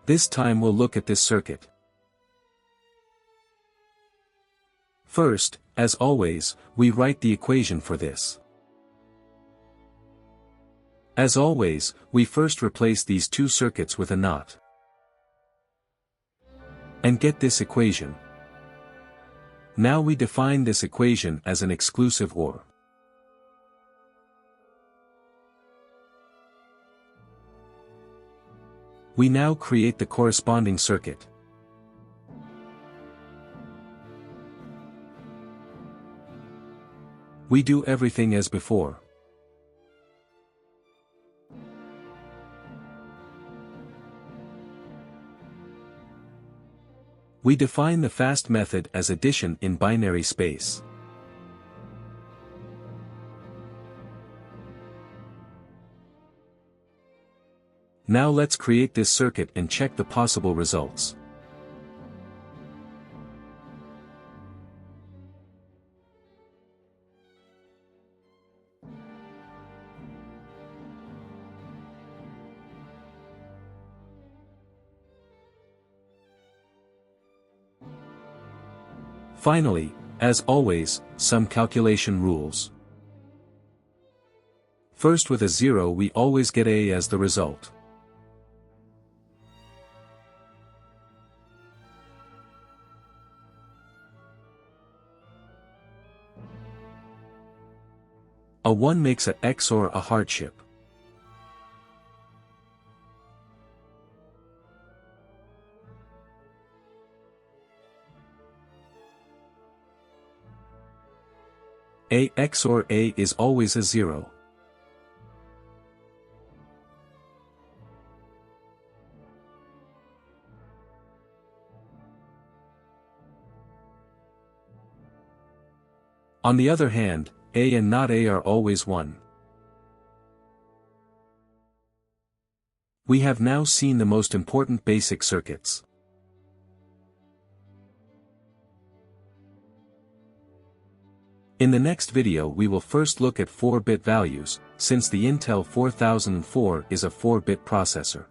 This time we'll look at this circuit. First, as always, we write the equation for this. As always, we first replace these two circuits with a NOT. And get this equation. Now we define this equation as an exclusive OR. We now create the corresponding circuit. We do everything as before. We define the fast method as addition in binary space. Now let's create this circuit and check the possible results. Finally, as always, some calculation rules. First, with a 0 we always get A as the result. A 1 makes a XOR a hardship. A XOR A is always a 0. On the other hand, A and not A are always 1. We have now seen the most important basic circuits. In the next video we will first look at 4-bit values, since the Intel 4004 is a 4-bit processor.